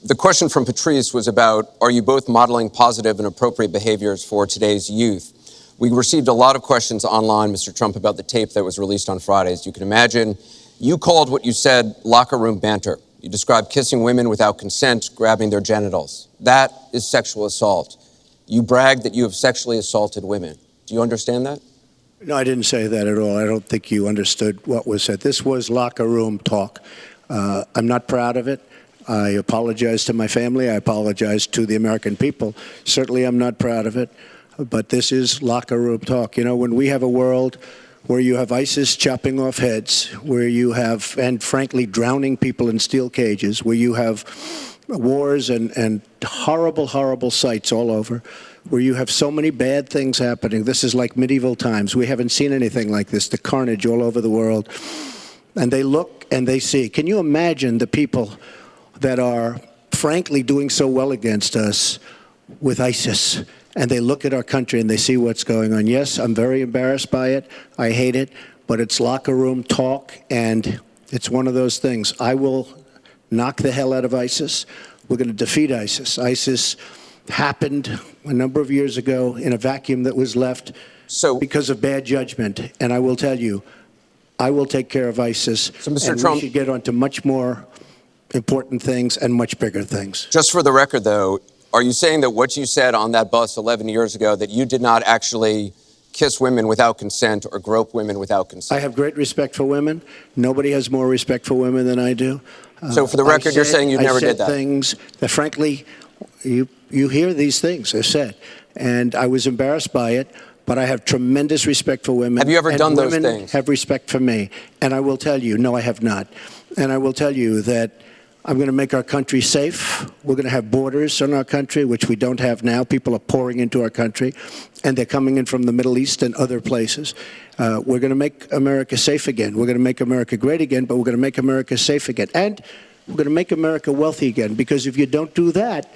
The question from Patrice was about, are you both modeling positive and appropriate behaviors for today's youth? We received a lot of questions online, Mr. Trump, about the tape that was released on Friday. As you can imagine, you called what you said locker room banter. You described kissing women without consent, grabbing their genitals. That is sexual assault. You bragged that you have sexually assaulted women. Do you understand that? No, I didn't say that at all. I don't think you understood what was said. This was locker room talk. I'm not proud of it. I apologize to my family. I apologize to the American people. Certainly, I'm not proud of it. But this is locker room talk. You know, when we have a world where you have ISIS chopping off heads, where you have, and frankly, drowning people in steel cages, where you have wars and horrible, horrible sights all over, where you have so many bad things happening. This is like medieval times. We haven't seen anything like this, the carnage all over the world. And they look and they see. Can you imagine the people that are, frankly, doing so well against us with ISIS? And they look at our country and they see what's going on. Yes, I'm very embarrassed by it. I hate it. But it's locker room talk, and it's one of those things. I will knock the hell out of ISIS. We're going to defeat ISIS. ISIS happened a number of years ago in a vacuum that was left because of bad judgment. And I will tell you, I will take care of ISIS. So, Mr. Trump, we should get on to much more important things and much bigger things. Just for the record, though, are you saying that what you said on that bus 11 years ago, that you did not actually kiss women without consent or grope women without consent? I have great respect for women. Nobody has more respect for women than I do. So for the record, you're saying you never did that? I said things that, frankly, you hear these things are said. And I was embarrassed by it, but I have tremendous respect for women. Have you ever done those things? Women have respect for me. And I will tell you, no, I have not. And I will tell you that I'm going to make our country safe. We're going to have borders in our country, which we don't have now. People are pouring into our country, and they're coming in from the Middle East and other places. We're going to make America safe again. We're going to make America great again, but we're going to make America safe again. And we're going to make America wealthy again, because if you don't do that,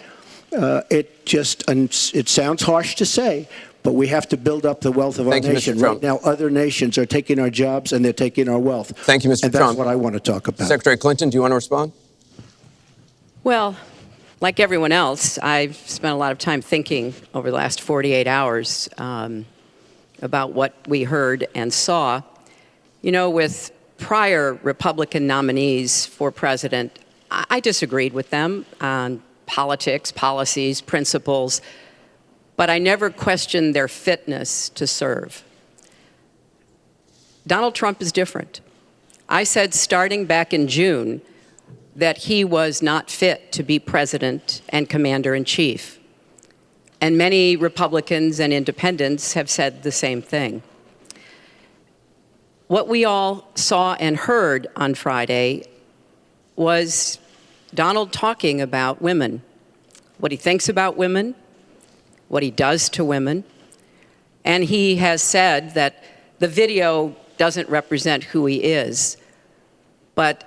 it sounds harsh to say, but we have to build up the wealth of our nation. Right now, other nations are taking our jobs and they're taking our wealth. Thank you, Mr. Trump. And that's what I want to talk about. Secretary Clinton, do you want to respond? Well, like everyone else, I've spent a lot of time thinking over the last 48 hours about what we heard and saw. You know, with prior Republican nominees for president, I disagreed with them on politics, policies, principles, but I never questioned their fitness to serve. Donald Trump is different. I said starting back in June that he was not fit to be president and commander-in-chief. And many Republicans and independents have said the same thing. What we all saw and heard on Friday was Donald talking about women, what he thinks about women, what he does to women. And he has said that the video doesn't represent who he is, but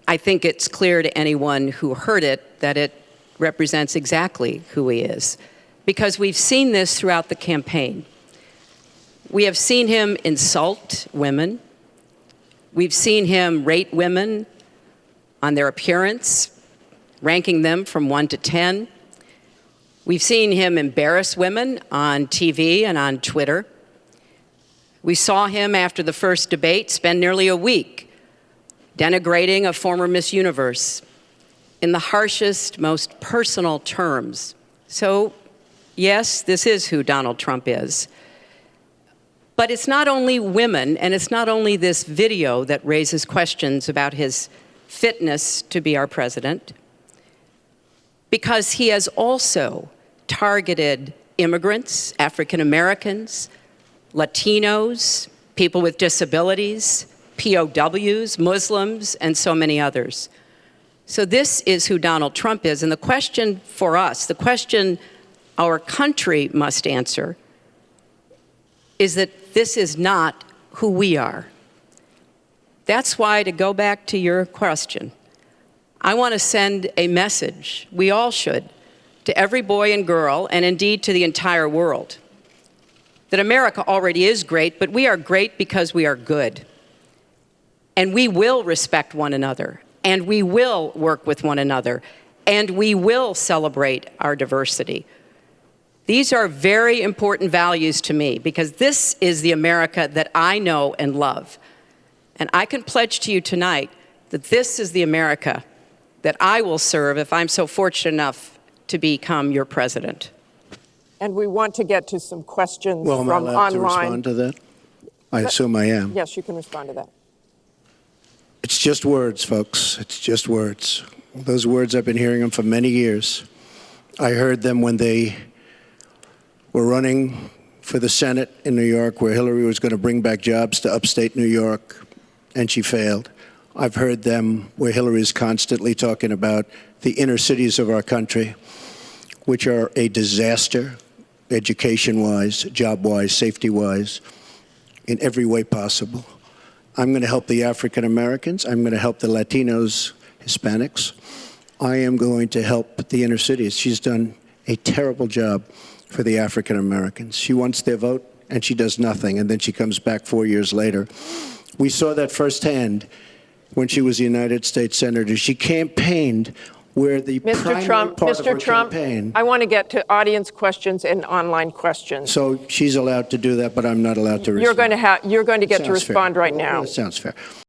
I think it's clear to anyone who heard it that it represents exactly who he is, because we've seen this throughout the campaign. We have seen him insult women. We've seen him rate women on their appearance, ranking them from 1 to 10. We've seen him embarrass women on TV and on Twitter. We saw him after the first debate spend nearly a week denigrating a former Miss Universe in the harshest, most personal terms. So, yes, this is who Donald Trump is. But it's not only women, and it's not only this video that raises questions about his fitness to be our president, because he has also targeted immigrants, African Americans, Latinos, people with disabilities, POWs, Muslims, and so many others. So this is who Donald Trump is. And the question for us, the question our country must answer, is that this is not who we are. That's why, to go back to your question, I want to send a message, we all should, to every boy and girl, and indeed to the entire world, that America already is great, but we are great because we are good. And we will respect one another, and we will work with one another, and we will celebrate our diversity. These are very important values to me because this is the America that I know and love. And I can pledge to you tonight that this is the America that I will serve if I'm so fortunate enough to become your president. And we want to get to some questions Well, am I from allowed online. to respond to that? I assume I am. Yes, you can respond to that. It's just words, folks. It's just words. Those words, I've been hearing them for many years. I heard them when they were running for the Senate in New York, where Hillary was going to bring back jobs to upstate New York, and she failed. I've heard them where Hillary is constantly talking about the inner cities of our country, which are a disaster, education-wise, job-wise, safety-wise, in every way possible. I'm going to help the African Americans. I'm going to help the Latinos, Hispanics. I am going to help the inner cities. She's done a terrible job for the African Americans. She wants their vote, and she does nothing, and then she comes back 4 years later. We saw that firsthand when she was a United States Senator. She campaigned where the primary part of her campaign. I want to get to audience questions and online questions. So she's allowed to do that, but I'm not allowed to respond. You're going to get to Sounds respond fair. right now. Well, that sounds fair.